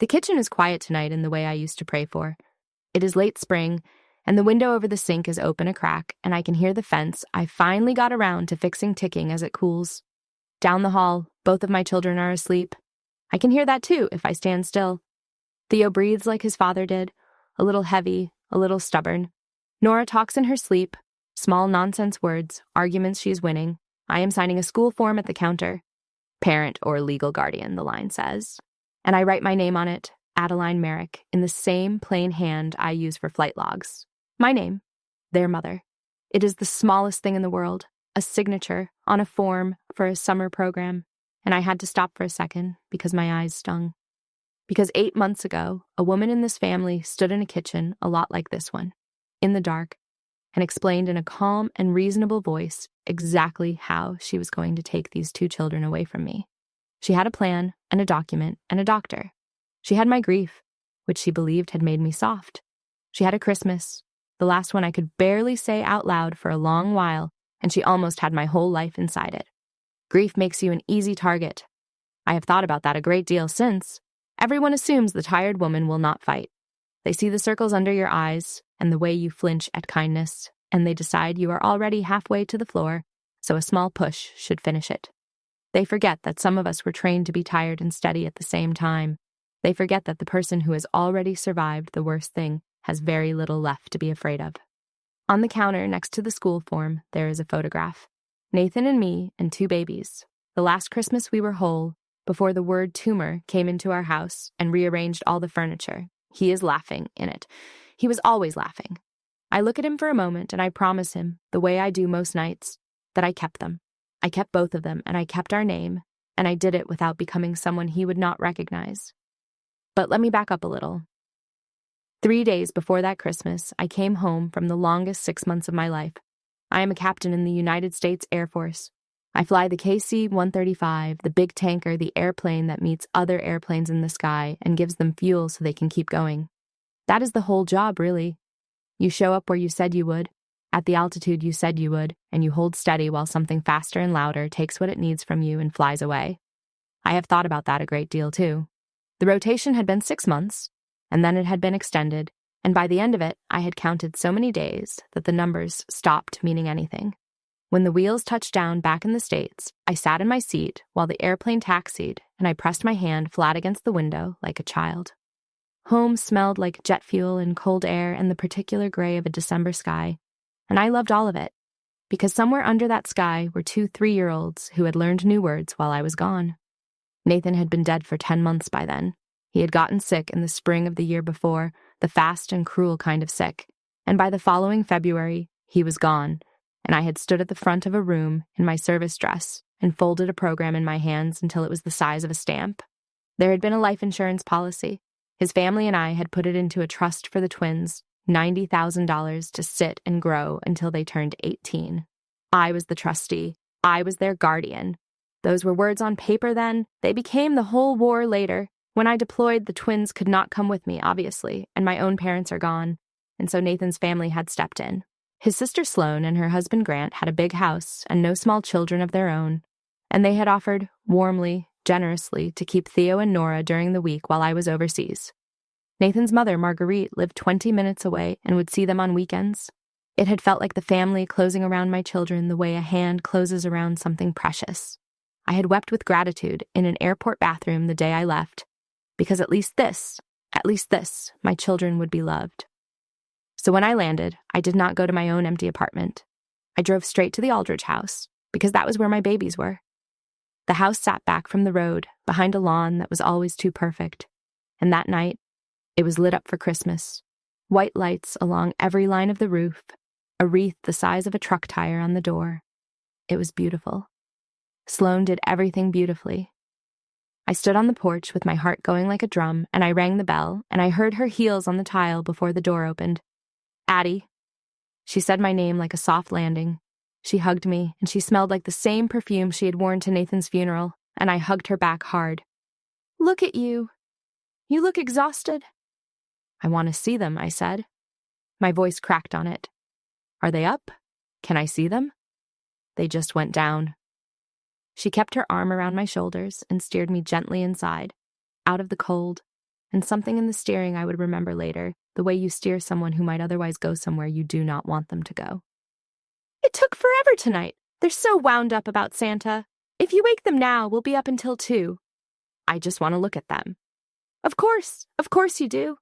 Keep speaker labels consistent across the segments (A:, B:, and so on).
A: The kitchen is quiet tonight in the way I used to pray for. It is late spring, and the window over the sink is open a crack, and I can hear the fence I finally got around to fixing ticking as it cools. Down the hall, both of my children are asleep. I can hear that too if I stand still. Theo breathes like his father did, a little heavy, a little stubborn. Nora talks in her sleep, small nonsense words, arguments she's winning. I am signing a school form at the counter. Parent or legal guardian, the line says. And I write my name on it, Adeline Merrick, in the same plain hand I use for flight logs. My name, their mother. It is the smallest thing in the world, a signature on a form for a summer program. And I had to stop for a second because my eyes stung. Because 8 months ago, a woman in this family stood in a kitchen a lot like this one, in the dark, and explained in a calm and reasonable voice exactly how she was going to take these 2 children away from me. She had a plan and a document and a doctor. She had my grief, which she believed had made me soft. She had a Christmas, the last one I could barely say out loud for a long while, and she almost had my whole life inside it. Grief makes you an easy target. I have thought about that a great deal since. Everyone assumes the tired woman will not fight. They see the circles under your eyes and the way you flinch at kindness, and they decide you are already halfway to the floor, so a small push should finish it. They forget that some of us were trained to be tired and steady at the same time. They forget that the person who has already survived the worst thing has very little left to be afraid of. On the counter next to the school form, there is a photograph. Nathan and me and 2 babies. The last Christmas we were whole, before the word tumor came into our house and rearranged all the furniture. He is laughing in it. He was always laughing. I look at him for a moment and I promise him, the way I do most nights, that I kept them. I kept both of them, and I kept our name, and I did it without becoming someone he would not recognize. But let me back up a little. 3 days before that Christmas, I came home from the longest 6 months of my life. I am a captain in the United States Air Force. I fly the KC-135, the big tanker, the airplane that meets other airplanes in the sky and gives them fuel so they can keep going. That is the whole job, really. You show up where you said you would, at the altitude you said you would, and you hold steady while something faster and louder takes what it needs from you and flies away. I have thought about that a great deal, too. The rotation had been 6 months, and then it had been extended, and by the end of it, I had counted so many days that the numbers stopped meaning anything. When the wheels touched down back in the States, I sat in my seat while the airplane taxied, and I pressed my hand flat against the window like a child. Home smelled like jet fuel and cold air and the particular gray of a December sky, and I loved all of it, because somewhere under that sky were 2 3-year-olds who had learned new words while I was gone. Nathan had been dead for 10 months by then. He had gotten sick in the spring of the year before, the fast and cruel kind of sick, and by the following February, he was gone, and I had stood at the front of a room in my service dress and folded a program in my hands until it was the size of a stamp. There had been a life insurance policy. His family and I had put it into a trust for the twins, $90,000 to sit and grow until they turned 18. I was the trustee. I was their guardian. Those were words on paper then. They became the whole war later. When I deployed, the twins could not come with me, obviously, and my own parents are gone, and so Nathan's family had stepped in. His sister Sloane and her husband Grant had a big house and no small children of their own, and they had offered, warmly, generously, to keep Theo and Nora during the week while I was overseas. Nathan's mother, Marguerite, lived 20 minutes away and would see them on weekends. It had felt like the family closing around my children the way a hand closes around something precious. I had wept with gratitude in an airport bathroom the day I left, because at least this, my children would be loved. So when I landed, I did not go to my own empty apartment. I drove straight to the Aldridge house, because that was where my babies were. The house sat back from the road, behind a lawn that was always too perfect, and that night, it was lit up for Christmas. White lights along every line of the roof, a wreath the size of a truck tire on the door. It was beautiful. Sloane did everything beautifully. I stood on the porch with my heart going like a drum, and I rang the bell, and I heard her heels on the tile before the door opened. Addie. She said my name like a soft landing. She hugged me, and she smelled like the same perfume she had worn to Nathan's funeral, and I hugged her back hard. Look at you. You look exhausted. I want to see them, I said. My voice cracked on it. Are they up? Can I see them? They just went down. She kept her arm around my shoulders and steered me gently inside, out of the cold, and something in the steering I would remember later, the way you steer someone who might otherwise go somewhere you do not want them to go. It took forever tonight. They're so wound up about Santa. If you wake them now, we'll be up until 2. I just want to look at them. Of course you do.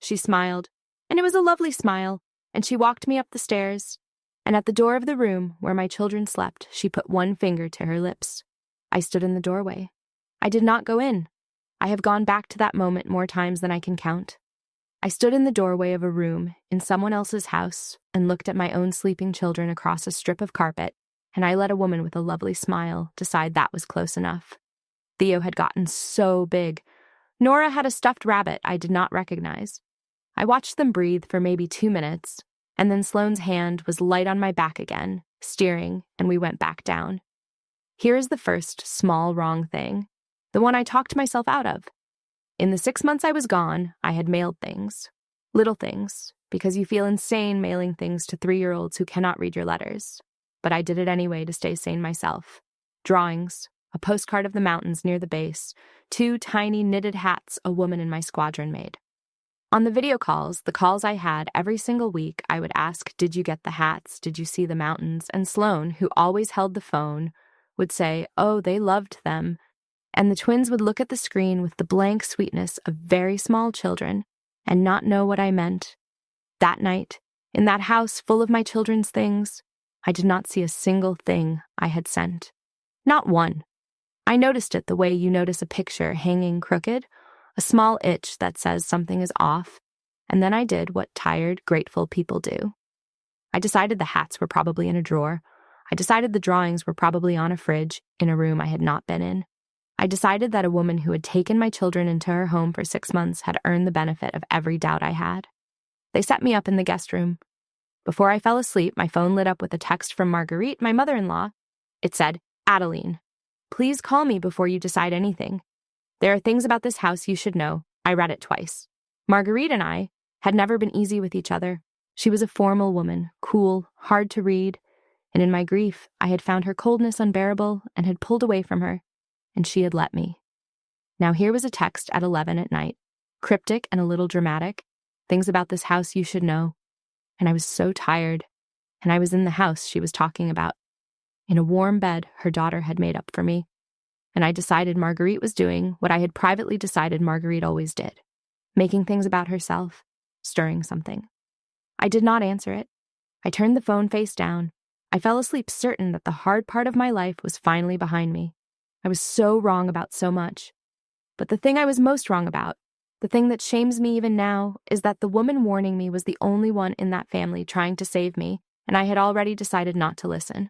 A: She smiled, and it was a lovely smile, and she walked me up the stairs, and at the door of the room where my children slept, she put one finger to her lips. I stood in the doorway. I did not go in. I have gone back to that moment more times than I can count. I stood in the doorway of a room in someone else's house and looked at my own sleeping children across a strip of carpet, and I let a woman with a lovely smile decide that was close enough. Theo had gotten so big. Nora had a stuffed rabbit I did not recognize. I watched them breathe for maybe 2 minutes, and then Sloane's hand was light on my back again, steering, and we went back down. Here is the first small wrong thing, the one I talked myself out of. In the 6 months I was gone, I had mailed things. Little things, because you feel insane mailing things to 3-year-olds who cannot read your letters. But I did it anyway to stay sane myself. Drawings, a postcard of the mountains near the base, 2 tiny knitted hats a woman in my squadron made. On the video calls, the calls I had every single week, I would ask, did you get the hats? Did you see the mountains? And Sloane, who always held the phone, would say, oh, they loved them. And the twins would look at the screen with the blank sweetness of very small children and not know what I meant. That night, in that house full of my children's things, I did not see a single thing I had sent. Not one. I noticed it the way you notice a picture hanging crooked, a small itch that says something is off, and then I did what tired, grateful people do. I decided the hats were probably in a drawer. I decided the drawings were probably on a fridge in a room I had not been in. I decided that a woman who had taken my children into her home for 6 months had earned the benefit of every doubt I had. They set me up in the guest room. Before I fell asleep, my phone lit up with a text from Marguerite, my mother-in-law. It said, Adeline, please call me before you decide anything. There are things about this house you should know. I read it twice. Marguerite and I had never been easy with each other. She was a formal woman, cool, hard to read, and in my grief, I had found her coldness unbearable and had pulled away from her, and she had let me. Now here was a text at 11 at night, cryptic and a little dramatic, things about this house you should know. And I was so tired, and I was in the house she was talking about. In a warm bed her daughter had made up for me, and I decided Marguerite was doing what I had privately decided Marguerite always did, making things about herself, stirring something. I did not answer it. I turned the phone face down. I fell asleep certain that the hard part of my life was finally behind me. I was so wrong about so much. But the thing I was most wrong about, the thing that shames me even now, is that the woman warning me was the only one in that family trying to save me, and I had already decided not to listen.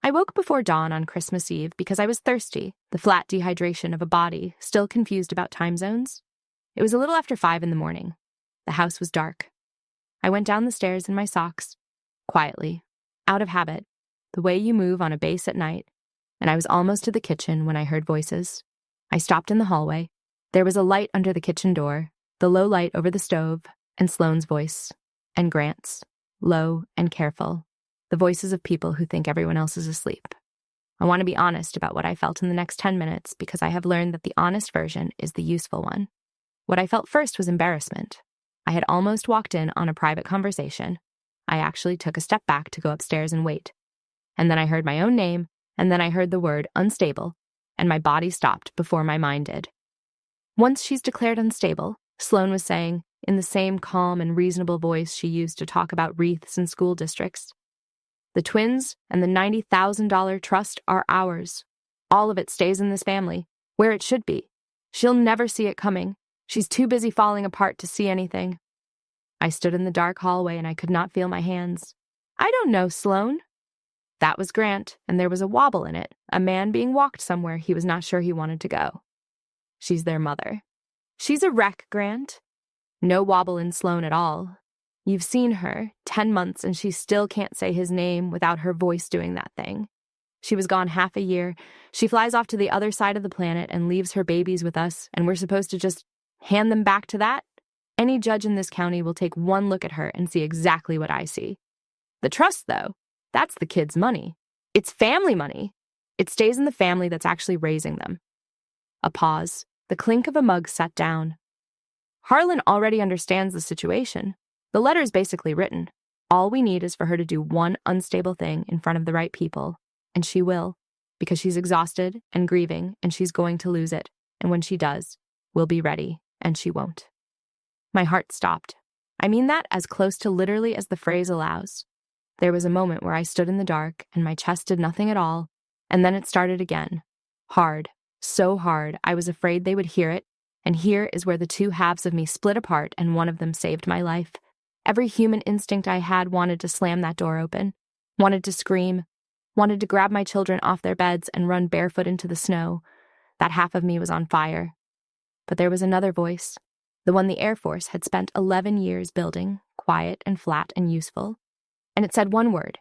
A: I woke before dawn on Christmas Eve because I was thirsty, the flat dehydration of a body still confused about time zones. It was a little after 5 in the morning. The house was dark. I went down the stairs in my socks, quietly, out of habit, the way you move on a base at night, and I was almost to the kitchen when I heard voices. I stopped in the hallway. There was a light under the kitchen door, the low light over the stove, and Sloane's voice, and Grant's, low and careful, the voices of people who think everyone else is asleep. I want to be honest about what I felt in the next 10 minutes because I have learned that the honest version is the useful one. What I felt first was embarrassment. I had almost walked in on a private conversation. I actually took a step back to go upstairs and wait. And then I heard my own name, and then I heard the word unstable, and my body stopped before my mind did. Once she's declared unstable, Sloane was saying, in the same calm and reasonable voice she used to talk about wreaths and school districts, the twins and the $90,000 trust are ours. All of it stays in this family, where it should be. She'll never see it coming. She's too busy falling apart to see anything. I stood in the dark hallway and I could not feel my hands. I don't know, Sloane. That was Grant, and there was a wobble in it, a man being walked somewhere he was not sure he wanted to go. She's their mother. She's a wreck, Grant. No wobble in Sloane at all. You've seen her, 10 months, and she still can't say his name without her voice doing that thing. She was gone half a year. She flies off to the other side of the planet and leaves her babies with us, and we're supposed to just hand them back to that? Any judge in this county will take one look at her and see exactly what I see. The trust, though, that's the kids' money. It's family money. It stays in the family that's actually raising them. A pause. The clink of a mug set down. Harlan already understands the situation. The letter is basically written. All we need is for her to do one unstable thing in front of the right people, and she will, because she's exhausted and grieving, and she's going to lose it. And when she does, we'll be ready, and she won't. My heart stopped. I mean that as close to literally as the phrase allows. There was a moment where I stood in the dark, and my chest did nothing at all, and then it started again. Hard, so hard, I was afraid they would hear it, and here is where the two halves of me split apart, and one of them saved my life. Every human instinct I had wanted to slam that door open, wanted to scream, wanted to grab my children off their beds and run barefoot into the snow. That half of me was on fire. But there was another voice, the one the Air Force had spent 11 years building, quiet and flat and useful. And it said one word.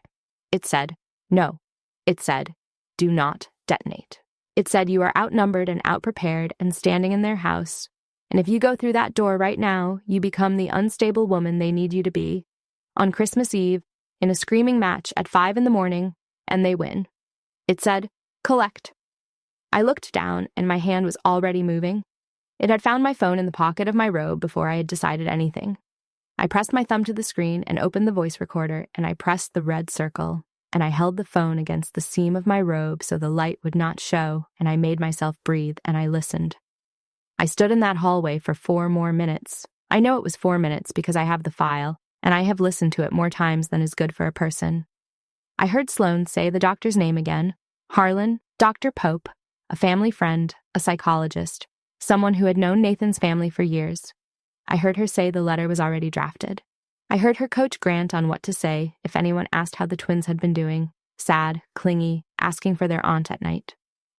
A: It said, no. It said, do not detonate. It said you are outnumbered and outprepared and standing in their house, and if you go through that door right now, you become the unstable woman they need you to be, on Christmas Eve, in a screaming match at 5 a.m, and they win. It said, collect. I looked down, and my hand was already moving. It had found my phone in the pocket of my robe before I had decided anything. I pressed my thumb to the screen and opened the voice recorder, and I pressed the red circle, and I held the phone against the seam of my robe so the light would not show, and I made myself breathe, and I listened. I stood in that hallway for 4 more minutes. I know it was 4 minutes because I have the file, and I have listened to it more times than is good for a person. I heard Sloan say the doctor's name again. Harlan, Dr. Pope, a family friend, a psychologist, someone who had known Nathan's family for years. I heard her say the letter was already drafted. I heard her coach Grant on what to say if anyone asked how the twins had been doing, sad, clingy, asking for their aunt at night.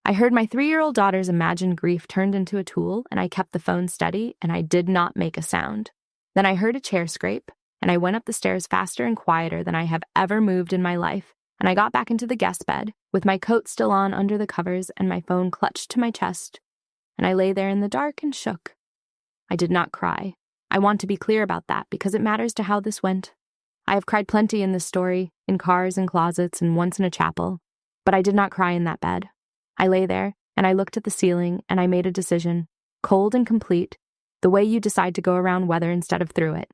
A: I heard my 3-year-old daughter's imagined grief turned into a tool, and I kept the phone steady, and I did not make a sound. Then I heard a chair scrape, and I went up the stairs faster and quieter than I have ever moved in my life, and I got back into the guest bed, with my coat still on under the covers and my phone clutched to my chest, and I lay there in the dark and shook. I did not cry. I want to be clear about that because it matters to how this went. I have cried plenty in this story, in cars and closets and once in a chapel, but I did not cry in that bed. I lay there, and I looked at the ceiling, and I made a decision, cold and complete, the way you decide to go around weather instead of through it.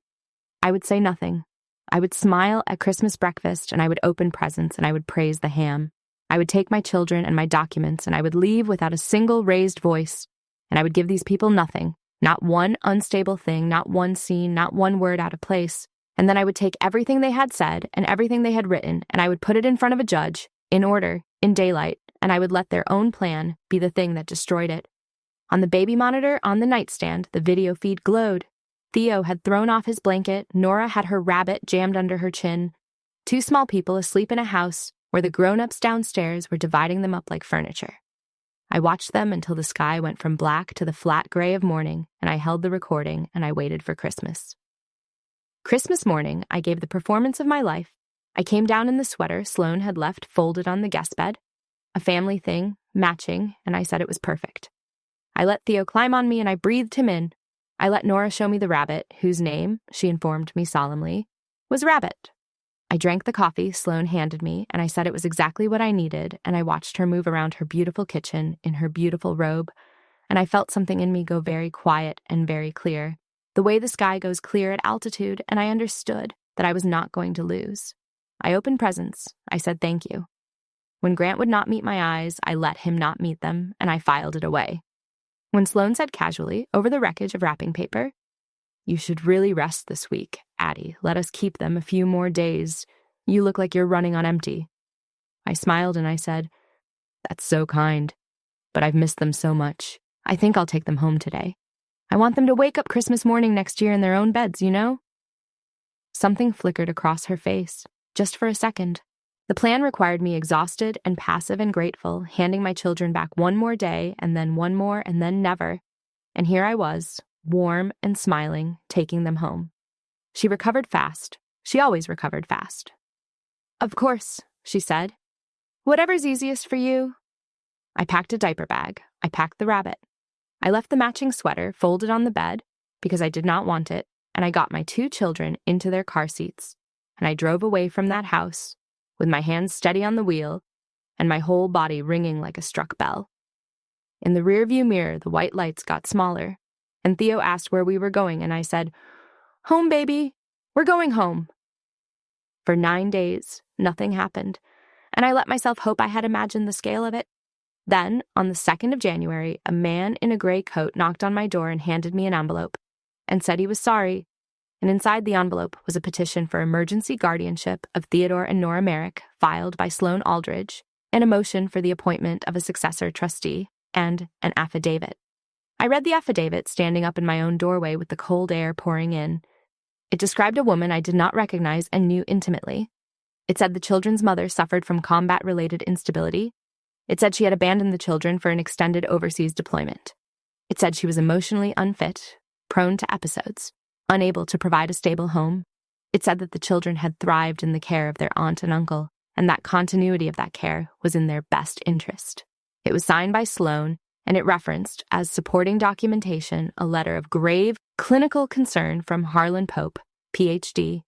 A: I would say nothing. I would smile at Christmas breakfast, and I would open presents, and I would praise the ham. I would take my children and my documents, and I would leave without a single raised voice, and I would give these people nothing, not one unstable thing, not one scene, not one word out of place. And then I would take everything they had said and everything they had written, and I would put it in front of a judge, in order, in daylight, and I would let their own plan be the thing that destroyed it. On the baby monitor on the nightstand, the video feed glowed. Theo had thrown off his blanket, Nora had her rabbit jammed under her chin. 2 small people asleep in a house where the grown-ups downstairs were dividing them up like furniture. I watched them until the sky went from black to the flat gray of morning, and I held the recording and I waited for Christmas. Christmas morning, I gave the performance of my life. I came down in the sweater Sloan had left folded on the guest bed, a family thing, matching, and I said it was perfect. I let Theo climb on me and I breathed him in. I let Nora show me the rabbit, whose name, she informed me solemnly, was Rabbit. I drank the coffee Sloan handed me, and I said it was exactly what I needed, and I watched her move around her beautiful kitchen in her beautiful robe, and I felt something in me go very quiet and very clear, the way the sky goes clear at altitude, and I understood that I was not going to lose. I opened presents. I said thank you. When Grant would not meet my eyes, I let him not meet them, and I filed it away. When Sloan said casually, over the wreckage of wrapping paper, "You should really rest this week, Addie. Let us keep them a few more days. You look like you're running on empty." I smiled and I said, "That's so kind, but I've missed them so much. I think I'll take them home today. I want them to wake up Christmas morning next year in their own beds, you know?" Something flickered across her face, just for a second. The plan required me exhausted and passive and grateful, handing my children back one more day and then one more and then never. And here I was, warm and smiling, taking them home. She recovered fast. She always recovered fast. "Of course," she said. "Whatever's easiest for you." I packed a diaper bag. I packed the rabbit. I left the matching sweater folded on the bed because I did not want it, and I got my 2 children into their car seats, and I drove away from that house with my hands steady on the wheel and my whole body ringing like a struck bell. In the rearview mirror, the white lights got smaller. and Theo asked where we were going, and I said, "Home, baby. We're going home." For 9 days, nothing happened, and I let myself hope I had imagined the scale of it. Then, on the 2nd of January, a man in a gray coat knocked on my door and handed me an envelope and said he was sorry, and inside the envelope was a petition for emergency guardianship of Theodore and Nora Merrick, filed by Sloan Aldridge, and a motion for the appointment of a successor trustee, and an affidavit. I read the affidavit standing up in my own doorway with the cold air pouring in. It described a woman I did not recognize and knew intimately. It said the children's mother suffered from combat-related instability. It said she had abandoned the children for an extended overseas deployment. It said she was emotionally unfit, prone to episodes, unable to provide a stable home. It said that the children had thrived in the care of their aunt and uncle, and that continuity of that care was in their best interest. It was signed by Sloan, and it referenced, as supporting documentation, a letter of grave clinical concern from Harlan Pope, Ph.D.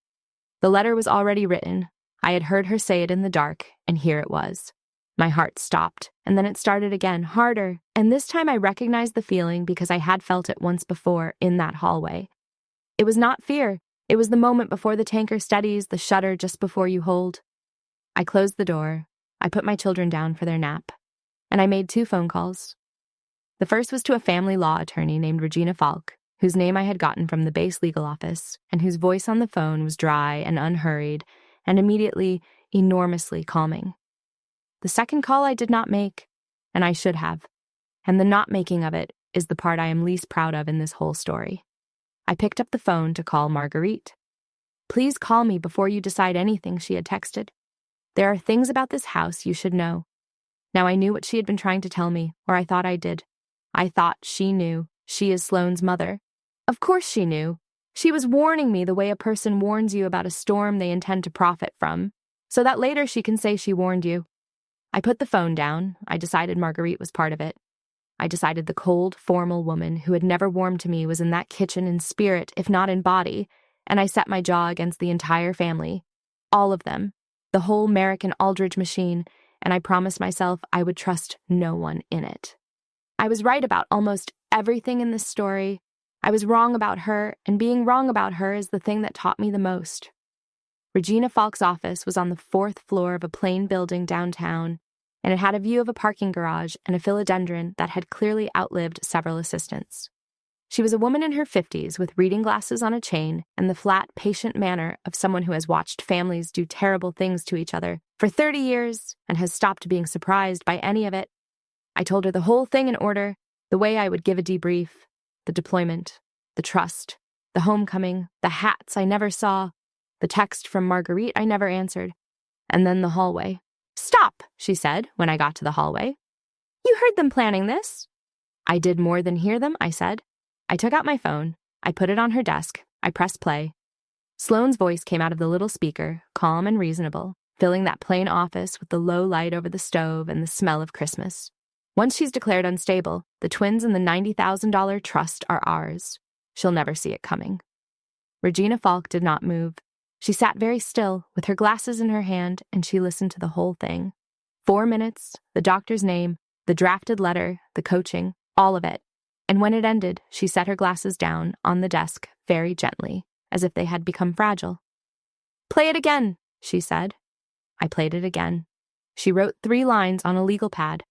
A: The letter was already written. I had heard her say it in the dark, and here it was. My heart stopped, and then it started again, harder, and this time I recognized the feeling because I had felt it once before in that hallway. It was not fear. It was the moment before the tanker steadies, the shudder just before you hold. I closed the door. I put my children down for their nap, and I made 2 phone calls. The first was to a family law attorney named Regina Falk, whose name I had gotten from the base legal office, and whose voice on the phone was dry and unhurried, and immediately enormously calming. The second call I did not make, and I should have, and the not making of it is the part I am least proud of in this whole story. I picked up the phone to call Marguerite. "Please call me before you decide anything," she had texted. "There are things about this house you should know." Now I knew what she had been trying to tell me, or I thought I did. I thought she knew. She is Sloane's mother. Of course she knew. She was warning me the way a person warns you about a storm they intend to profit from, so that later she can say she warned you. I put the phone down. I decided Marguerite was part of it. I decided the cold, formal woman who had never warmed to me was in that kitchen in spirit, if not in body, and I set my jaw against the entire family. All of them. The whole Merrick and Aldridge machine, and I promised myself I would trust no one in it. I was right about almost everything in this story. I was wrong about her, and being wrong about her is the thing that taught me the most. Regina Falk's office was on the 4th floor of a plain building downtown, and it had a view of a parking garage and a philodendron that had clearly outlived several assistants. She was a woman in her 50s with reading glasses on a chain and the flat, patient manner of someone who has watched families do terrible things to each other for 30 years and has stopped being surprised by any of it. I told her the whole thing in order, the way I would give a debrief, the deployment, the trust, the homecoming, the hats I never saw, the text from Marguerite I never answered, and then the hallway. "Stop," she said when I got to the hallway. "You heard them planning this." "I did more than hear them," I said. I took out my phone. I put it on her desk. I pressed play. Sloane's voice came out of the little speaker, calm and reasonable, filling that plain office with the low light over the stove and the smell of Christmas. "Once she's declared unstable, the twins and the $90,000 trust are ours. She'll never see it coming." Regina Falk did not move. She sat very still, with her glasses in her hand, and she listened to the whole thing. 4 minutes, the doctor's name, the drafted letter, the coaching, all of it. And when it ended, she set her glasses down on the desk very gently, as if they had become fragile. "Play it again," she said. I played it again. She wrote 3 lines on a legal pad.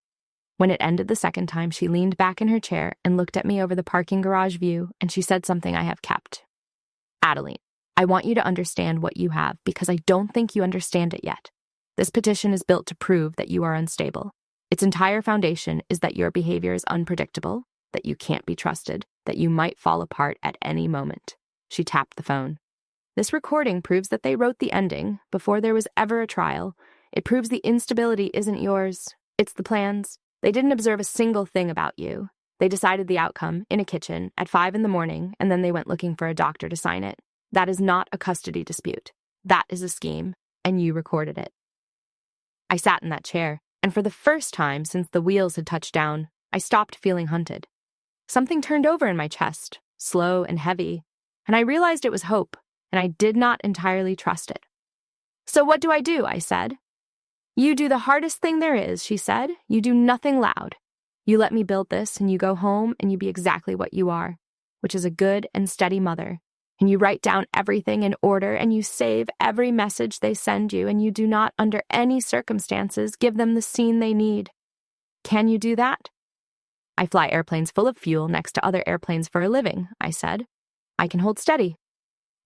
A: When it ended the second time, she leaned back in her chair and looked at me over the parking garage view, and she said something I have kept. "Adeline, I want you to understand what you have, because I don't think you understand it yet. This petition is built to prove that you are unstable. Its entire foundation is that your behavior is unpredictable, that you can't be trusted, that you might fall apart at any moment." She tapped the phone. "This recording proves that they wrote the ending before there was ever a trial. It proves the instability isn't yours. It's the plan's. They didn't observe a single thing about you. They decided the outcome in a kitchen at 5 a.m, and then they went looking for a doctor to sign it. That is not a custody dispute. That is a scheme, and you recorded it." I sat in that chair, and for the first time since the wheels had touched down, I stopped feeling hunted. Something turned over in my chest, slow and heavy, and I realized it was hope, and I did not entirely trust it. "So what do?" I said. "You do the hardest thing there is," she said. "You do nothing loud. You let me build this, and you go home, and you be exactly what you are. which is a good and steady mother, and you write down everything in order, and you save every message they send you, and you do not, under any circumstances, give them the scene they need. Can you do that? I fly airplanes full of fuel next to other airplanes for a living, I said. I can hold steady.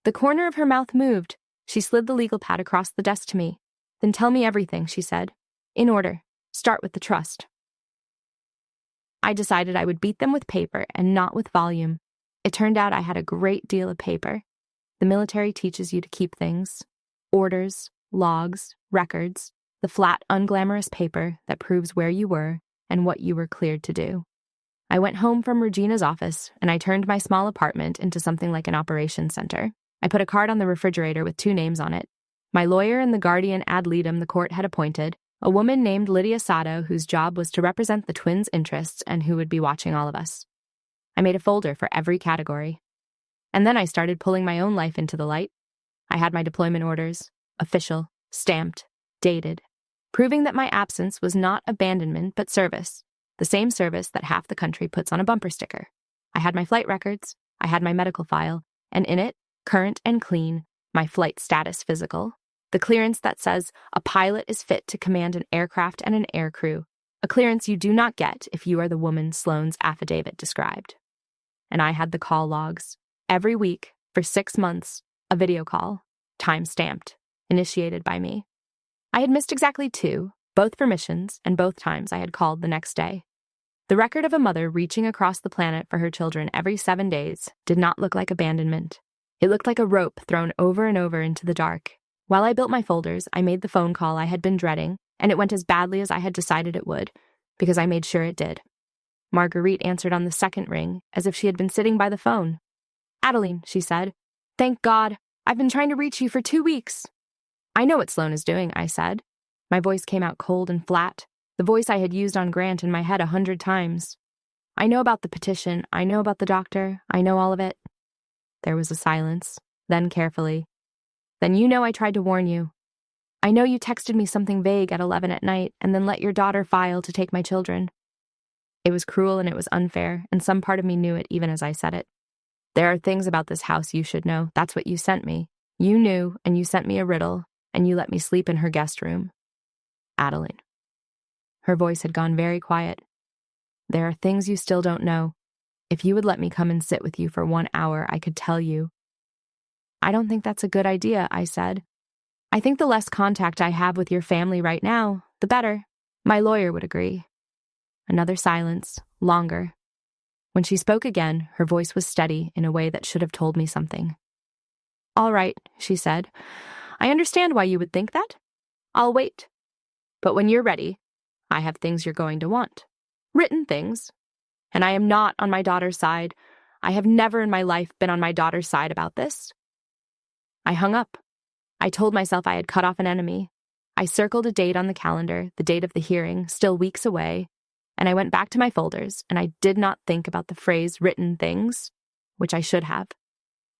A: The corner of her mouth moved. She slid the legal pad across the desk to me. Then tell me everything, she said. In order. Start with the trust. I decided I would beat them with paper and not with volume. It turned out I had a great deal of paper. The military teaches you to keep things. Orders, logs, records, the flat, unglamorous paper that proves where you were and what you were cleared to do. I went home from Regina's office, and I turned my small apartment into something like an operations center. I put a card on the refrigerator with 2 names on it. My lawyer and the guardian ad litem the court had appointed, a woman named Lydia Sato, whose job was to represent the twins' interests and who would be watching all of us. I made a folder for every category. And then I started pulling my own life into the light. I had my deployment orders, official, stamped, dated, proving that my absence was not abandonment but service, the same service that half the country puts on a bumper sticker. I had my flight records, I had my medical file, and in it, current and clean, my flight status physical, the clearance that says a pilot is fit to command an aircraft and an aircrew, a clearance you do not get if you are the woman Sloane's affidavit described. And I had the call logs. Every week, for 6 months, a video call, time-stamped, initiated by me. I had missed exactly 2, both for missions, and both times I had called the next day. The record of a mother reaching across the planet for her children every 7 days did not look like abandonment. It looked like a rope thrown over and over into the dark. While I built my folders, I made the phone call I had been dreading, and it went as badly as I had decided it would, because I made sure it did. Marguerite answered on the second ring, as if she had been sitting by the phone. "Adeline," she said. "Thank God. I've been trying to reach you for 2 weeks." "I know what Sloane is doing," I said. My voice came out cold and flat, the voice I had used on Grant in my head 100 times. "I know about the petition. I know about the doctor. I know all of it." There was a silence, then carefully. "Then you know I tried to warn you. I know you texted me something vague at 11 at night and then let your daughter file to take my children." It was cruel and it was unfair, and some part of me knew it even as I said it. "There are things about this house you should know. That's what you sent me. You knew, and you sent me a riddle, and you let me sleep in her guest room. Adeline." Her voice had gone very quiet. "There are things you still don't know. If you would let me come and sit with you for 1 hour, I could tell you." "I don't think that's a good idea," I said. "I think the less contact I have with your family right now, the better. My lawyer would agree." Another silence, longer. When she spoke again, her voice was steady in a way that should have told me something. "All right," she said. "I understand why you would think that. I'll wait. But when you're ready, I have things you're going to want. Written things. And I am not on my daughter's side. I have never in my life been on my daughter's side about this." I hung up. I told myself I had cut off an enemy. I circled a date on the calendar, the date of the hearing, still weeks away, and I went back to my folders, and I did not think about the phrase written things, which I should have.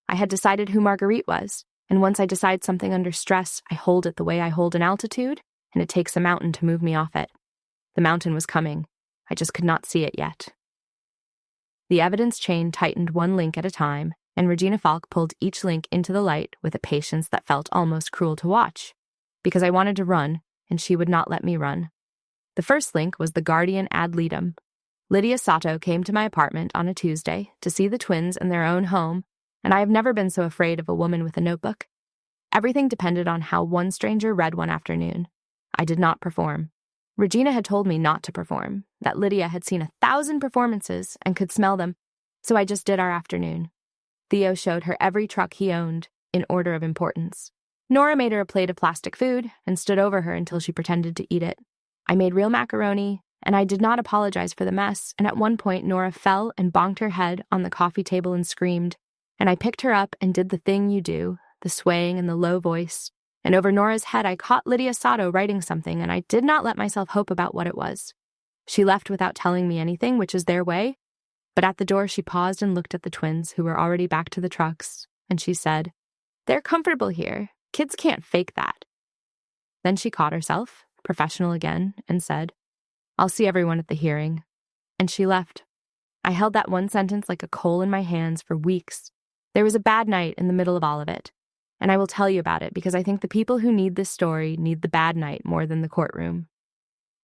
A: I had decided who Marguerite was, and once I decide something under stress, I hold it the way I hold an altitude, and it takes a mountain to move me off it. The mountain was coming. I just could not see it yet. The evidence chain tightened one link at a time, and Regina Falk pulled each link into the light with a patience that felt almost cruel to watch, because I wanted to run, and she would not let me run. The first link was the guardian ad litem. Lydia Sato came to my apartment on a Tuesday to see the twins in their own home, and I have never been so afraid of a woman with a notebook. Everything depended on how one stranger read one afternoon. I did not perform. Regina had told me not to perform, that Lydia had seen 1,000 performances and could smell them, so I just did our afternoon. Theo showed her every truck he owned, in order of importance. Nora made her a plate of plastic food and stood over her until she pretended to eat it. I made real macaroni, and I did not apologize for the mess, and at one point Nora fell and bonked her head on the coffee table and screamed, and I picked her up and did the thing you do, the swaying and the low voice, and over Nora's head I caught Lydia Sato writing something, and I did not let myself hope about what it was. She left without telling me anything, which is their way, but at the door she paused and looked at the twins, who were already back to the trucks, and she said, "They're comfortable here. Kids can't fake that." Then she caught herself, professional again, and said, "I'll see everyone at the hearing." And she left. I held that one sentence like a coal in my hands for weeks. There was a bad night in the middle of all of it, and I will tell you about it because I think the people who need this story need the bad night more than the courtroom.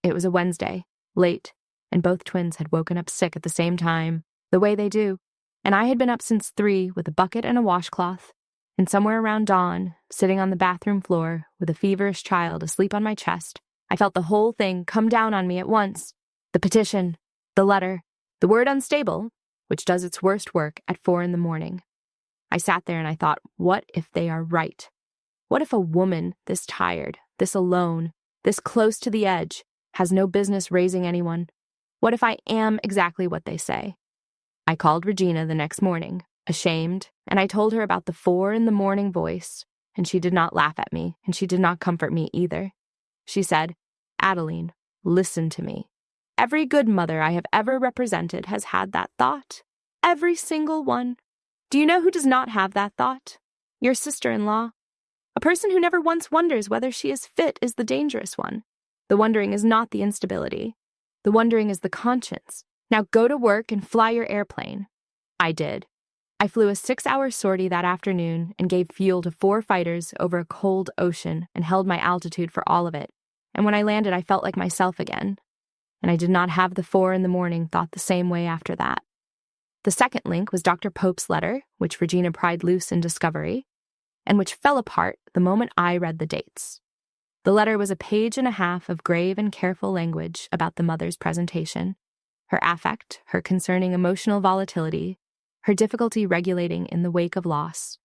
A: It was a Wednesday, late, and both twins had woken up sick at the same time, the way they do, and I had been up since 3 with a bucket and a washcloth, and somewhere around dawn, sitting on the bathroom floor with a feverish child asleep on my chest, I felt the whole thing come down on me at once. The petition, the letter, the word unstable, which does its worst work at 4 a.m. I sat there and I thought, what if they are right? What if a woman this tired, this alone, this close to the edge, has no business raising anyone? What if I am exactly what they say? I called Regina the next morning, ashamed, and I told her about the 4 a.m. voice, and she did not laugh at me, and she did not comfort me either. She said, Adeline, listen to me. Every good mother I have ever represented has had that thought. Every single one. Do you know who does not have that thought? Your sister-in-law. A person who never once wonders whether she is fit is the dangerous one. The wondering is not the instability. The wondering is the conscience. Now go to work and fly your airplane. I did. I flew a 6-hour sortie that afternoon and gave fuel to 4 fighters over a cold ocean and held my altitude for all of it. And when I landed, I felt like myself again. And I did not have the 4 a.m. thought the same way after that. The second link was Dr. Pope's letter, which Regina pried loose in discovery, and which fell apart the moment I read the dates. The letter was a 1.5 pages of grave and careful language about the mother's presentation, her affect, her concerning emotional volatility, her difficulty regulating in the wake of loss.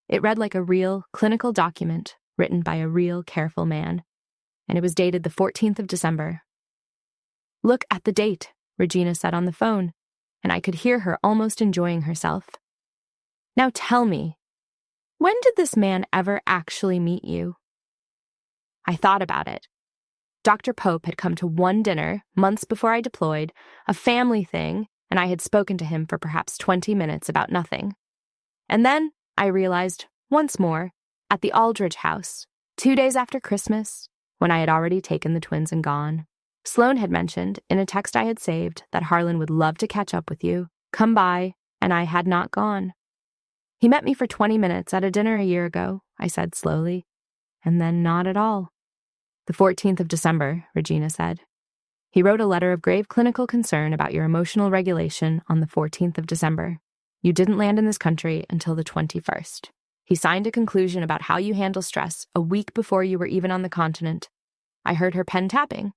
A: It read like a real, clinical document written by a real, careful man, and it was dated the 14th of December. Look at the date, Regina said on the phone, and I could hear her almost enjoying herself. Now tell me, when did this man ever actually meet you? I thought about it. Dr. Pope had come to one dinner months before I deployed, a family thing, and I had spoken to him for perhaps 20 minutes about nothing. And then I realized, once more, at the Aldridge house, 2 days after Christmas, when I had already taken the twins and gone. Sloan had mentioned, in a text I had saved, that Harlan would love to catch up with you, come by, and I had not gone. He met me for 20 minutes at a dinner a year ago, I said slowly, and then not at all. The 14th of December, Regina said. He wrote a letter of grave clinical concern about your emotional regulation on the 14th of December. You didn't land in this country until the 21st. He signed a conclusion about how you handle stress a week before you were even on the continent. I heard her pen tapping.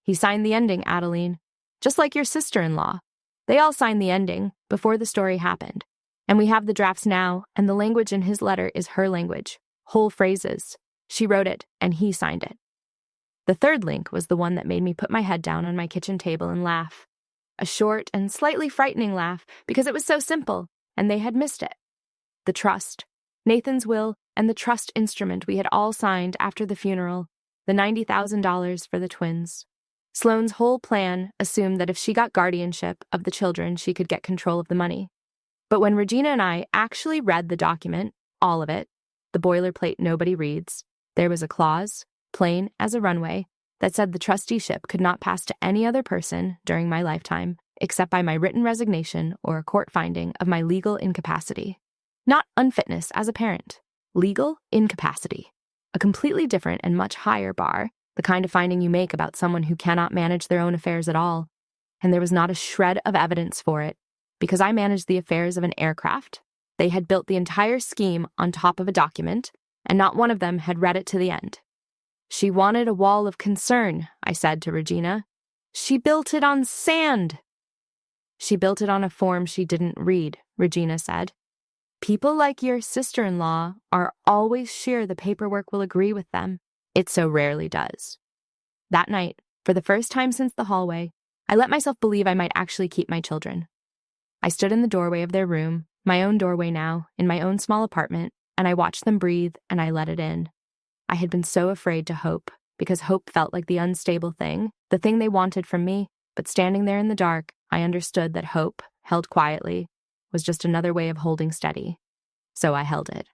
A: He signed the ending, Adeline, just like your sister-in-law. They all signed the ending before the story happened. And we have the drafts now, and the language in his letter is her language, whole phrases. She wrote it, and he signed it. The third link was the one that made me put my head down on my kitchen table and laugh. A short and slightly frightening laugh because it was so simple, and they had missed it. The trust, Nathan's will, and the trust instrument we had all signed after the funeral, the $90,000 for the twins. Sloane's whole plan assumed that if she got guardianship of the children, she could get control of the money. But when Regina and I actually read the document, all of it, the boilerplate nobody reads, there was a clause, plain as a runway, that said the trusteeship could not pass to any other person during my lifetime, except by my written resignation or a court finding of my legal incapacity. Not unfitness as a parent, legal incapacity. A completely different and much higher bar, the kind of finding you make about someone who cannot manage their own affairs at all. And there was not a shred of evidence for it, because I managed the affairs of an aircraft. They had built the entire scheme on top of a document, and not one of them had read it to the end. She wanted a wall of concern, I said to Regina. She built it on sand. She built it on a form she didn't read, Regina said. People like your sister-in-law are always sure the paperwork will agree with them. It so rarely does. That night, for the first time since the hallway, I let myself believe I might actually keep my children. I stood in the doorway of their room, my own doorway now, in my own small apartment, and I watched them breathe and I let it in. I had been so afraid to hope, because hope felt like the unstable thing, the thing they wanted from me, but standing there in the dark, I understood that hope, held quietly, was just another way of holding steady. So I held it.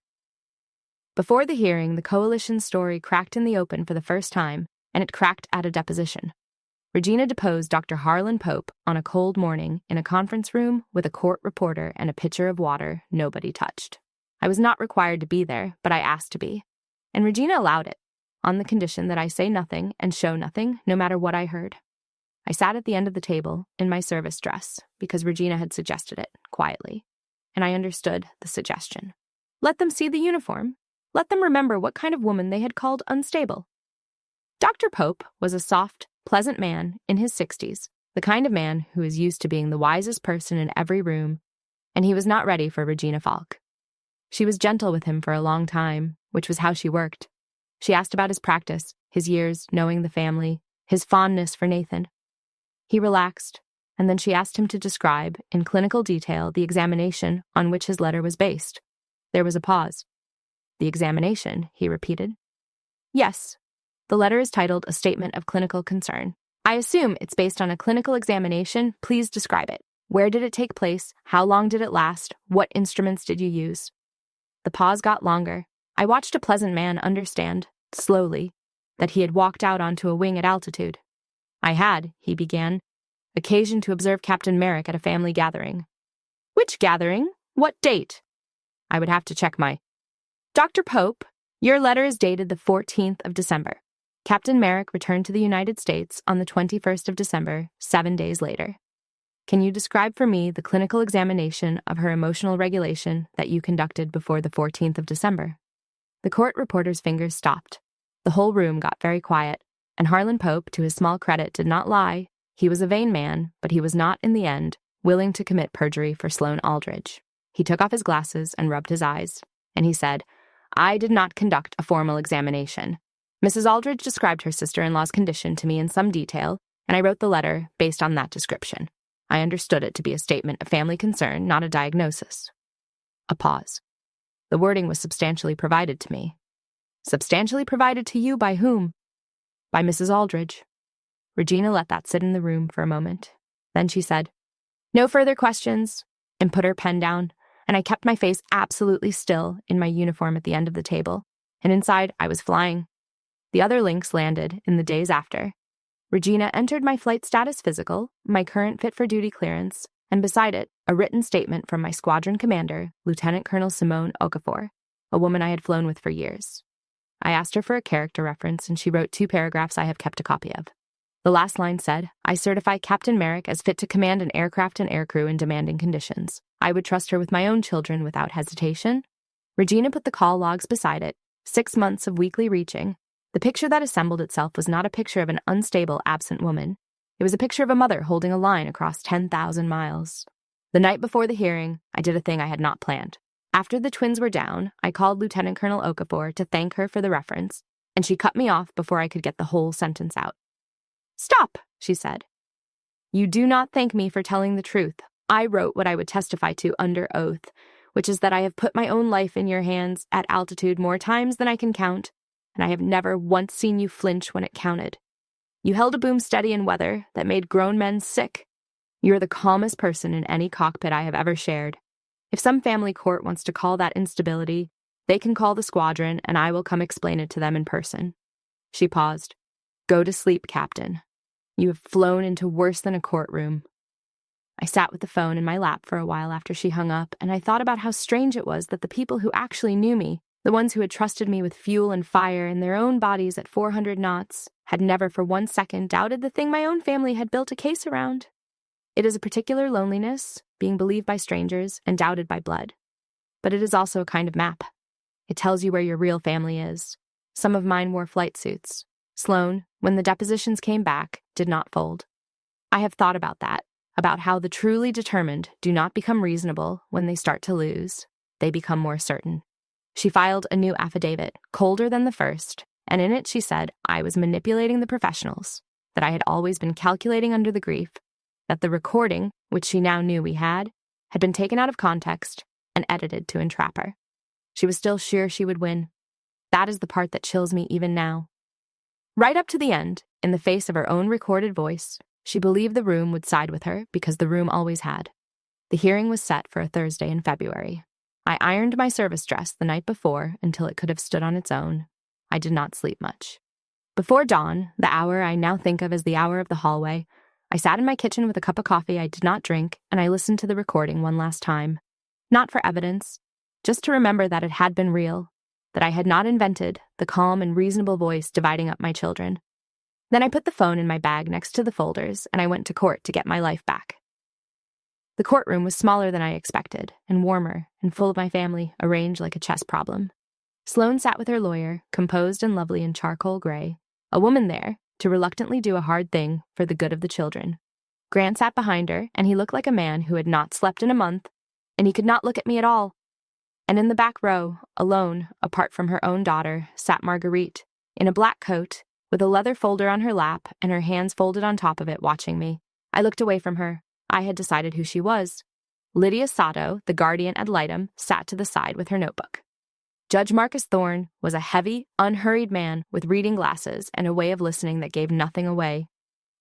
A: Before the hearing, the coalition story cracked in the open for the first time, and it cracked at a deposition. Regina deposed Dr. Harlan Pope on a cold morning in a conference room with a court reporter and a pitcher of water nobody touched. I was not required to be there, but I asked to be. And Regina allowed it, on the condition that I say nothing and show nothing, no matter what I heard. I sat at the end of the table in my service dress because Regina had suggested it, quietly. And I understood the suggestion. Let them see the uniform. Let them remember what kind of woman they had called unstable. Dr. Pope was a soft, pleasant man in his 60s, the kind of man who is used to being the wisest person in every room, and he was not ready for Regina Falk. She was gentle with him for a long time, which was how she worked. She asked about his practice, his years knowing the family, his fondness for Nathan. He relaxed, and then she asked him to describe, in clinical detail, the examination on which his letter was based. There was a pause. The examination, he repeated. Yes. The letter is titled A Statement of Clinical Concern. I assume it's based on a clinical examination. Please describe it. Where did it take place? How long did it last? What instruments did you use? The pause got longer. I watched a pleasant man understand, slowly, that he had walked out onto a wing at altitude. I had, he began, occasion to observe Captain Merrick at a family gathering. Which gathering? What date? I would have to check my... Dr. Pope, your letter is dated the 14th of December. Captain Merrick returned to the United States on the 21st of December, 7 days later. Can you describe for me the clinical examination of her emotional regulation that you conducted before the 14th of December? The court reporter's fingers stopped. The whole room got very quiet, and Harlan Pope, to his small credit, did not lie. He was a vain man, but he was not, in the end, willing to commit perjury for Sloane Aldridge. He took off his glasses and rubbed his eyes, and he said, I did not conduct a formal examination. Mrs. Aldridge described her sister-in-law's condition to me in some detail, and I wrote the letter based on that description. I understood it to be a statement of family concern, not a diagnosis. A pause. The wording was substantially provided to me. Substantially provided to you by whom? By Mrs. Aldridge. Regina let that sit in the room for a moment. Then she said, No further questions, and put her pen down, and I kept my face absolutely still in my uniform at the end of the table, and inside I was flying. The other links landed in the days after. Regina entered my flight status physical, my current fit-for-duty clearance, and beside it, a written statement from my squadron commander, Lieutenant Colonel Simone Okafor, a woman I had flown with for years. I asked her for a character reference, and she wrote 2 paragraphs I have kept a copy of. The last line said, I certify Captain Merrick as fit to command an aircraft and aircrew in demanding conditions. I would trust her with my own children without hesitation. Regina put the call logs beside it, 6 months of weekly reaching. The picture that assembled itself was not a picture of an unstable, absent woman. It was a picture of a mother holding a line across 10,000 miles. The night before the hearing, I did a thing I had not planned. After the twins were down, I called Lieutenant Colonel Okafor to thank her for the reference, and she cut me off before I could get the whole sentence out. Stop, she said. You do not thank me for telling the truth. I wrote what I would testify to under oath, which is that I have put my own life in your hands at altitude more times than I can count, and I have never once seen you flinch when it counted. You held a boom steady in weather that made grown men sick. You're the calmest person in any cockpit I have ever shared. If some family court wants to call that instability, they can call the squadron, and I will come explain it to them in person. She paused. Go to sleep, Captain. You have flown into worse than a courtroom. I sat with the phone in my lap for a while after she hung up, and I thought about how strange it was that the people who actually knew me, the ones who had trusted me with fuel and fire in their own bodies at 400 knots, had never for 1 second doubted the thing my own family had built a case around. It is a particular loneliness, being believed by strangers and doubted by blood. But it is also a kind of map. It tells you where your real family is. Some of mine wore flight suits. Sloane, when the depositions came back, did not fold. I have thought about that, about how the truly determined do not become reasonable when they start to lose. They become more certain. She filed a new affidavit, colder than the first, and in it she said I was manipulating the professionals, that I had always been calculating under the grief, that the recording, which she now knew we had been taken out of context and edited to entrap her. She was still sure she would win. That is the part that chills me even now. Right up to the end, in the face of her own recorded voice, she believed the room would side with her because the room always had. The hearing was set for a Thursday in February. I ironed my service dress the night before until it could have stood on its own. I did not sleep much. Before dawn, the hour I now think of as the hour of the hallway, I sat in my kitchen with a cup of coffee I did not drink, and I listened to the recording one last time. Not for evidence, just to remember that it had been real, that I had not invented the calm and reasonable voice dividing up my children. Then I put the phone in my bag next to the folders, and I went to court to get my life back. The courtroom was smaller than I expected, and warmer, and full of my family, arranged like a chess problem. Sloane sat with her lawyer, composed and lovely in charcoal gray, a woman there to reluctantly do a hard thing for the good of the children. Grant sat behind her, and he looked like a man who had not slept in a month, and he could not look at me at all. And in the back row, alone, apart from her own daughter, sat Marguerite, in a black coat, with a leather folder on her lap and her hands folded on top of it, watching me. I looked away from her. I had decided who she was. Lydia Sato, the guardian ad litem, sat to the side with her notebook. Judge Marcus Thorne was a heavy, unhurried man with reading glasses and a way of listening that gave nothing away.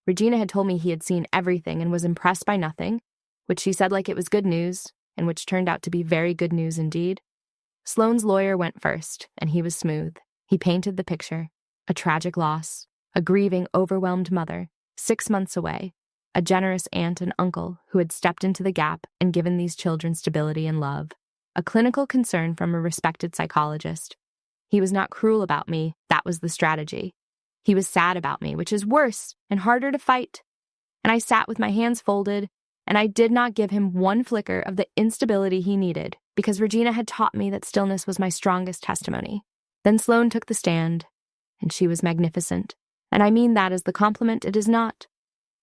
A: Regina had told me he had seen everything and was impressed by nothing, which she said like it was good news, and which turned out to be very good news indeed. Sloane's lawyer went first, and he was smooth. He painted the picture: a tragic loss, a grieving, overwhelmed mother, 6 months away, a generous aunt and uncle who had stepped into the gap and given these children stability and love, a clinical concern from a respected psychologist. He was not cruel about me, that was the strategy. He was sad about me, which is worse and harder to fight. And I sat with my hands folded, and I did not give him one flicker of the instability he needed, because Regina had taught me that stillness was my strongest testimony. Then Sloane took the stand, and she was magnificent. And I mean that as the compliment it is not.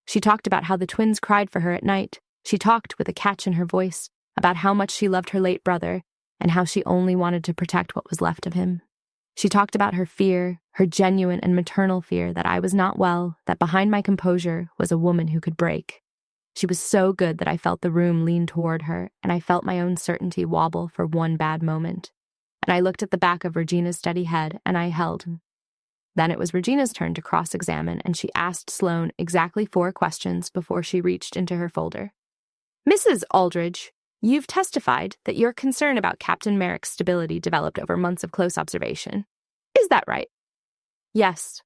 A: She talked about how the twins cried for her at night. She talked, with a catch in her voice, about how much she loved her late brother and how she only wanted to protect what was left of him. She talked about her fear, her genuine and maternal fear that I was not well, that behind my composure was a woman who could break. She was so good that I felt the room lean toward her, and I felt my own certainty wobble for one bad moment. And I looked at the back of Regina's steady head, and I held. Then it was Regina's turn to cross-examine, and she asked Sloane exactly 4 questions before she reached into her folder. "Mrs. Aldridge, you've testified that your concern about Captain Merrick's stability developed over months of close observation. Is that right?" "Yes."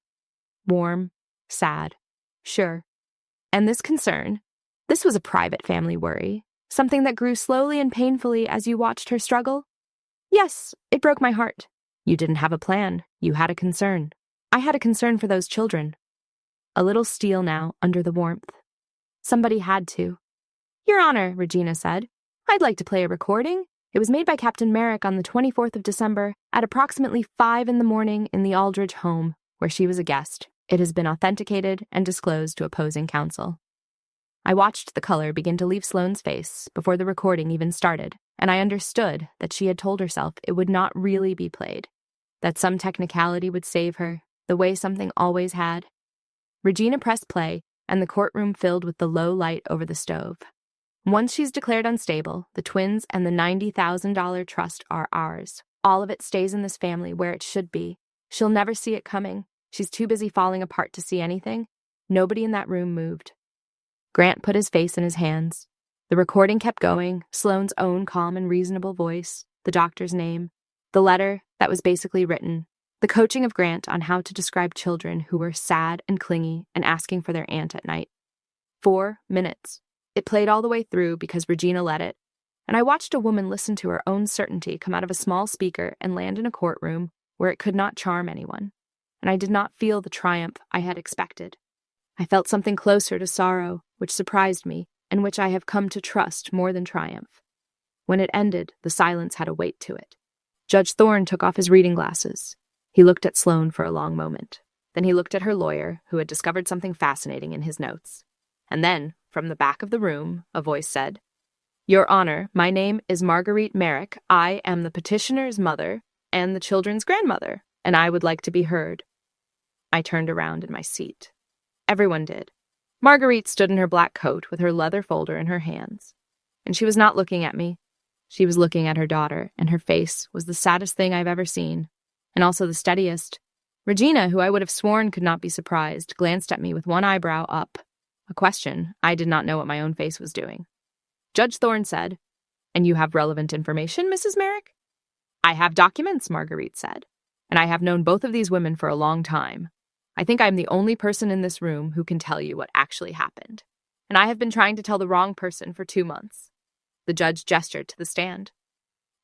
A: Warm, sad, sure. "And this concern, this was a private family worry, something that grew slowly and painfully as you watched her struggle?" "Yes, it broke my heart." "You didn't have a plan. You had a concern." "I had a concern for those children." A little steel now, under the warmth. "Somebody had to." "Your Honor," Regina said, "I'd like to play a recording. It was made by Captain Merrick on the 24th of December at approximately 5 in the morning in the Aldridge home, where she was a guest. It has been authenticated and disclosed to opposing counsel." I watched the color begin to leave Sloane's face before the recording even started, and I understood that she had told herself it would not really be played, that some technicality would save her, the way something always had. Regina pressed play, and the courtroom filled with the low light over the stove. "Once she's declared unstable, the twins and the $90,000 trust are ours. All of it stays in this family where it should be. She'll never see it coming. She's too busy falling apart to see anything." Nobody in that room moved. Grant put his face in his hands. The recording kept going, Sloane's own calm and reasonable voice, the doctor's name, the letter that was basically written, the coaching of Grant on how to describe children who were sad and clingy and asking for their aunt at night. 4 minutes. It played all the way through because Regina let it, and I watched a woman listen to her own certainty come out of a small speaker and land in a courtroom where it could not charm anyone, and I did not feel the triumph I had expected. I felt something closer to sorrow, which surprised me, and which I have come to trust more than triumph. When it ended, the silence had a weight to it. Judge Thorne took off his reading glasses. He looked at Sloane for a long moment. Then he looked at her lawyer, who had discovered something fascinating in his notes. And then, from the back of the room, a voice said, "Your Honor, my name is Marguerite Merrick. I am the petitioner's mother and the children's grandmother, and I would like to be heard." I turned around in my seat. Everyone did. Marguerite stood in her black coat with her leather folder in her hands. And she was not looking at me. She was looking at her daughter, and her face was the saddest thing I've ever seen, and also the steadiest. Regina, who I would have sworn could not be surprised, glanced at me with one eyebrow up. A question I did not know what my own face was doing. Judge Thorne said, "And you have relevant information, Mrs. Merrick?" "I have documents," Marguerite said, "and I have known both of these women for a long time. I think I'm the only person in this room who can tell you what actually happened. And I have been trying to tell the wrong person for 2 months." The judge gestured to the stand.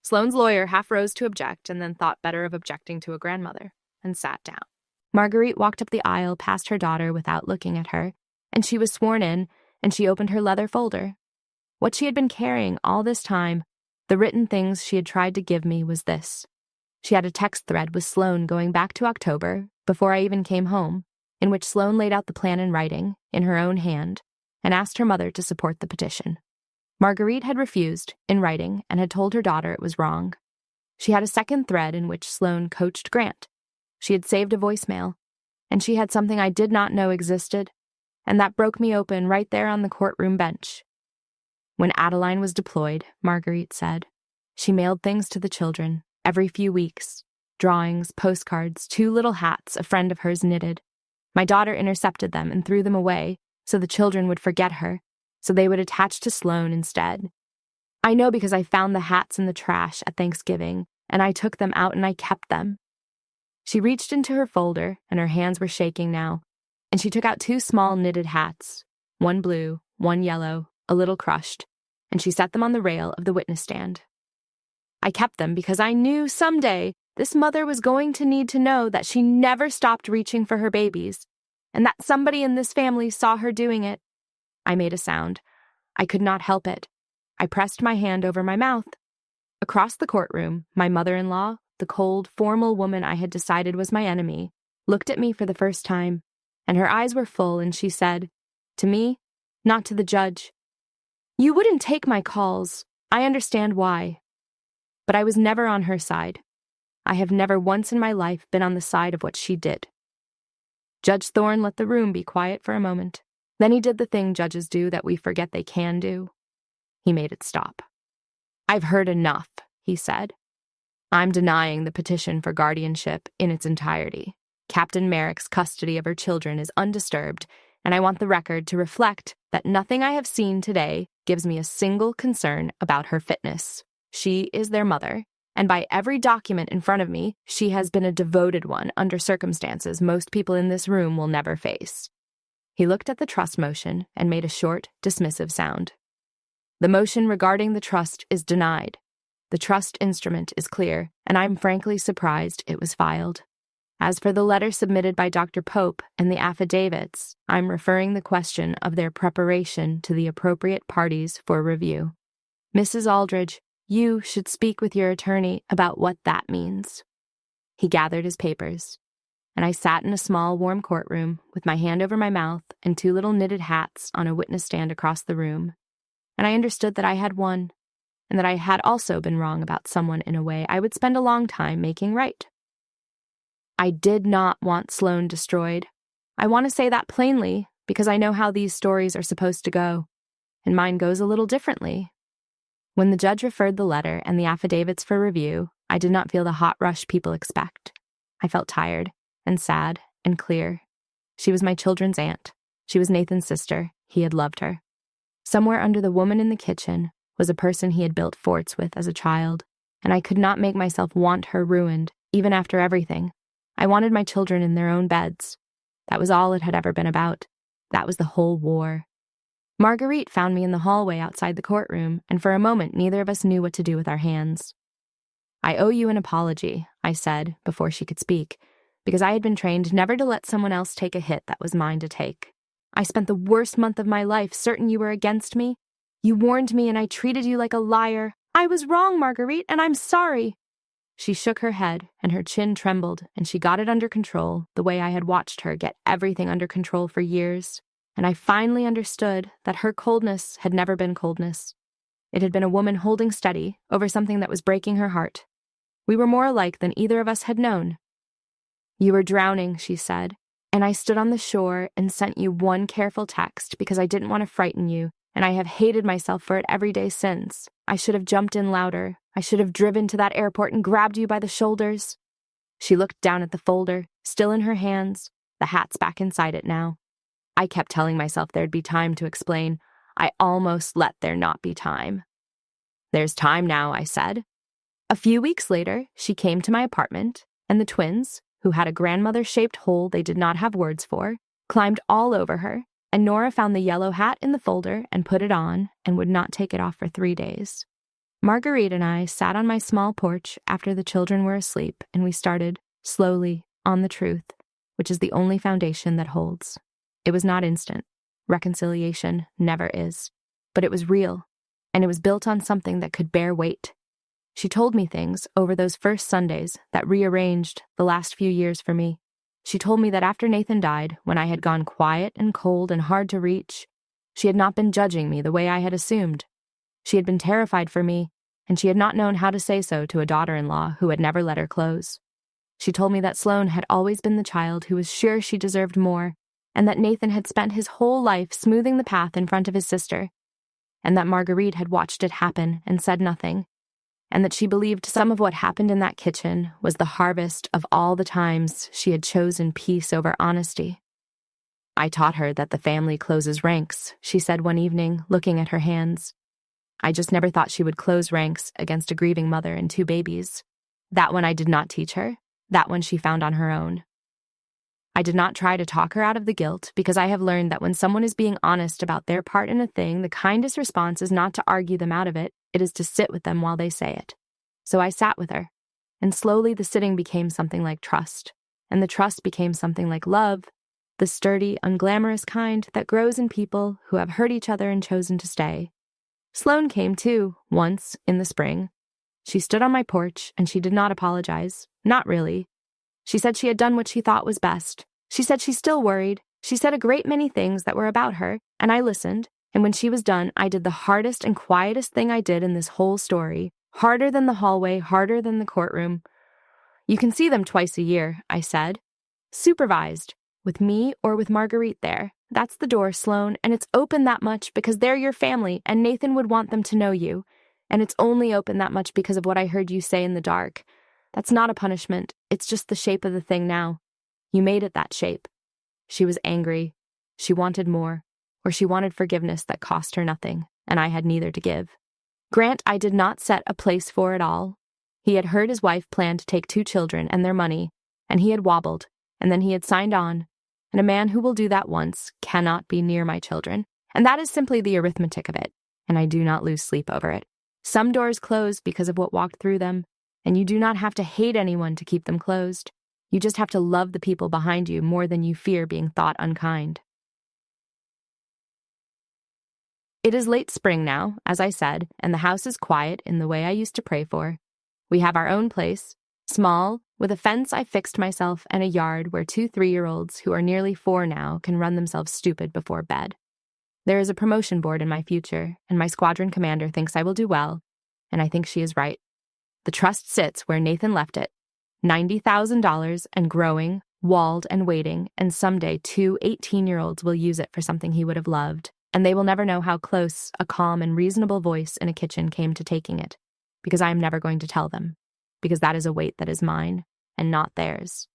A: Sloane's lawyer half rose to object and then thought better of objecting to a grandmother and sat down. Marguerite walked up the aisle past her daughter without looking at her, and she was sworn in, and she opened her leather folder. What she had been carrying all this time, the written things she had tried to give me, was this. She had a text thread with Sloane going back to October, before I even came home, in which Sloane laid out the plan in writing, in her own hand, and asked her mother to support the petition. Marguerite had refused, in writing, and had told her daughter it was wrong. She had a second thread in which Sloane coached Grant. She had saved a voicemail, and she had something I did not know existed, and that broke me open right there on the courtroom bench. When Adeline was deployed, Marguerite said, she mailed things to the children every few weeks. Drawings, postcards, 2 little hats a friend of hers knitted. My daughter intercepted them and threw them away so the children would forget her, so they would attach to Sloane instead. I know because I found the hats in the trash at Thanksgiving, and I took them out and I kept them. She reached into her folder, and her hands were shaking now, and she took out 2 small knitted hats, one blue, one yellow, a little crushed, and she set them on the rail of the witness stand. I kept them because I knew someday this mother was going to need to know that she never stopped reaching for her babies, and that somebody in this family saw her doing it. I made a sound. I could not help it. I pressed my hand over my mouth. Across the courtroom, my mother-in-law, the cold, formal woman I had decided was my enemy, looked at me for the first time, and her eyes were full, and she said, to me, not to the judge, "You wouldn't take my calls. I understand why." But I was never on her side. I have never once in my life been on the side of what she did. Judge Thorne let the room be quiet for a moment. Then he did the thing judges do that we forget they can do. He made it stop. "I've heard enough," he said. "I'm denying the petition for guardianship in its entirety. Captain Merrick's custody of her children is undisturbed, and I want the record to reflect that nothing I have seen today gives me a single concern about her fitness. She is their mother, and by every document in front of me, she has been a devoted one under circumstances most people in this room will never face." He looked at the trust motion and made a short, dismissive sound. "The motion regarding the trust is denied. The trust instrument is clear, and I'm frankly surprised it was filed. As for the letter submitted by Dr. Pope and the affidavits, I'm referring the question of their preparation to the appropriate parties for review. Mrs. Aldridge, you should speak with your attorney about what that means." He gathered his papers, and I sat in a small, warm courtroom with my hand over my mouth and 2 little knitted hats on a witness stand across the room. And I understood that I had won, and that I had also been wrong about someone in a way I would spend a long time making right. I did not want Sloane destroyed. I want to say that plainly, because I know how these stories are supposed to go, and mine goes a little differently. When the judge referred the letter and the affidavits for review, I did not feel the hot rush people expect. I felt tired and sad and clear. She was my children's aunt. She was Nathan's sister. He had loved her. Somewhere under the woman in the kitchen was a person he had built forts with as a child, and I could not make myself want her ruined, even after everything. I wanted my children in their own beds. That was all it had ever been about. That was the whole war. Marguerite found me in the hallway outside the courtroom, and for a moment neither of us knew what to do with our hands. "I owe you an apology," I said before she could speak, because I had been trained never to let someone else take a hit that was mine to take. "I spent the worst month of my life certain you were against me. You warned me and I treated you like a liar. I was wrong, Marguerite, and I'm sorry." She shook her head, and her chin trembled, and she got it under control, the way I had watched her get everything under control for years. And I finally understood that her coldness had never been coldness. It had been a woman holding steady over something that was breaking her heart. We were more alike than either of us had known. "You were drowning," she said, "and I stood on the shore and sent you one careful text because I didn't want to frighten you, and I have hated myself for it every day since. I should have jumped in louder. I should have driven to that airport and grabbed you by the shoulders." She looked down at the folder, still in her hands, the hat's back inside it now. I kept telling myself there'd be time to explain. I almost let there not be time. "There's time now," I said. A few weeks later, she came to my apartment, and the twins, who had a grandmother-shaped hole they did not have words for, climbed all over her, and Nora found the yellow hat in the folder and put it on and would not take it off for 3 days. Marguerite and I sat on my small porch after the children were asleep, and we started, slowly, on the truth, which is the only foundation that holds. It was not instant. Reconciliation never is. But it was real, and it was built on something that could bear weight. She told me things over those first Sundays that rearranged the last few years for me. She told me that after Nathan died, when I had gone quiet and cold and hard to reach, she had not been judging me the way I had assumed. She had been terrified for me, and she had not known how to say so to a daughter-in-law who had never let her close. She told me that Sloane had always been the child who was sure she deserved more, and that Nathan had spent his whole life smoothing the path in front of his sister, and that Marguerite had watched it happen and said nothing, and that she believed some of what happened in that kitchen was the harvest of all the times she had chosen peace over honesty. I taught her that the family closes ranks, she said one evening, looking at her hands. I just never thought she would close ranks against a grieving mother and 2 babies. That one I did not teach her. That one she found on her own. I did not try to talk her out of the guilt, because I have learned that when someone is being honest about their part in a thing, the kindest response is not to argue them out of it, it is to sit with them while they say it. So I sat with her, and slowly the sitting became something like trust, and the trust became something like love, the sturdy, unglamorous kind that grows in people who have hurt each other and chosen to stay. Sloane came too, once, in the spring. She stood on my porch, and she did not apologize. Not really. She said she had done what she thought was best. She said she still worried. She said a great many things that were about her, and I listened, and when she was done, I did the hardest and quietest thing I did in this whole story. Harder than the hallway, harder than the courtroom. You can see them twice a year, I said. Supervised. With me or with Marguerite there. That's the door, Sloane, and it's open that much because they're your family, and Nathan would want them to know you. And it's only open that much because of what I heard you say in the dark. That's not a punishment. It's just the shape of the thing now. You made it that shape. She was angry. She wanted more, or she wanted forgiveness that cost her nothing, and I had neither to give. Grant I did not set a place for at all. He had heard his wife planned to take 2 children and their money, and he had wobbled, and then he had signed on, and a man who will do that once cannot be near my children, and that is simply the arithmetic of it, and I do not lose sleep over it. Some doors close because of what walked through them, and you do not have to hate anyone to keep them closed. You just have to love the people behind you more than you fear being thought unkind. It is late spring now, as I said, and the house is quiet in the way I used to pray for. We have our own place, small, with a fence I fixed myself and a yard where 2 3-year-olds who are nearly 4 now can run themselves stupid before bed. There is a promotion board in my future, and my squadron commander thinks I will do well, and I think she is right. The trust sits where Nathan left it, $90,000 and growing, walled and waiting, and someday 2 18-year-olds will use it for something he would have loved, and they will never know how close a calm and reasonable voice in a kitchen came to taking it, because I am never going to tell them, because that is a weight that is mine, and not theirs.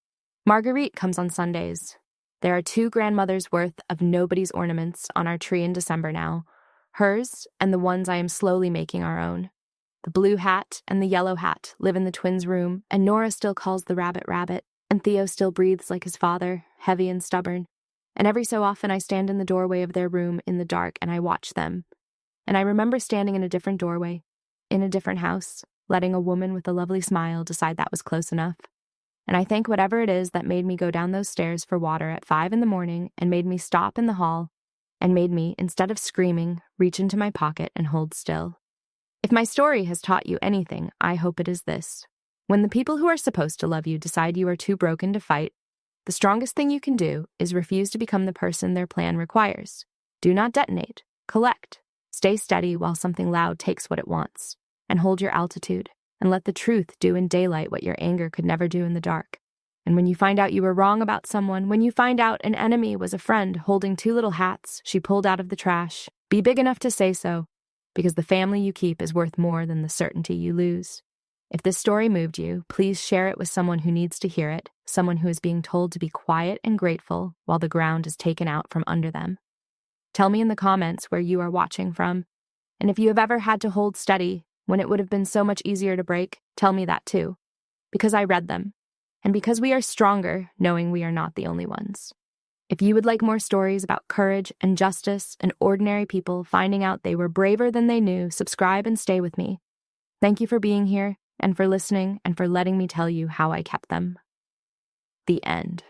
A: Marguerite comes on Sundays. There are 2 grandmothers' worth of nobody's ornaments on our tree in December now, hers and the ones I am slowly making our own. The blue hat and the yellow hat live in the twins' room, and Nora still calls the rabbit rabbit, and Theo still breathes like his father, heavy and stubborn. And every so often I stand in the doorway of their room in the dark and I watch them. And I remember standing in a different doorway, in a different house, letting a woman with a lovely smile decide that was close enough. And I thank whatever it is that made me go down those stairs for water at 5 a.m. and made me stop in the hall, and made me, instead of screaming, reach into my pocket and hold still. If my story has taught you anything, I hope it is this. When the people who are supposed to love you decide you are too broken to fight, the strongest thing you can do is refuse to become the person their plan requires. Do not detonate. Collect. Stay steady while something loud takes what it wants. And hold your altitude. And let the truth do in daylight what your anger could never do in the dark. And when you find out you were wrong about someone, when you find out an enemy was a friend holding 2 little hats she pulled out of the trash, be big enough to say so, because the family you keep is worth more than the certainty you lose. If this story moved you, please share it with someone who needs to hear it, someone who is being told to be quiet and grateful while the ground is taken out from under them. Tell me in the comments where you are watching from, and if you have ever had to hold steady when it would have been so much easier to break, tell me that too, because I read them, and because we are stronger knowing we are not the only ones. If you would like more stories about courage and justice and ordinary people finding out they were braver than they knew, subscribe and stay with me. Thank you for being here and for listening and for letting me tell you how I kept them. The end.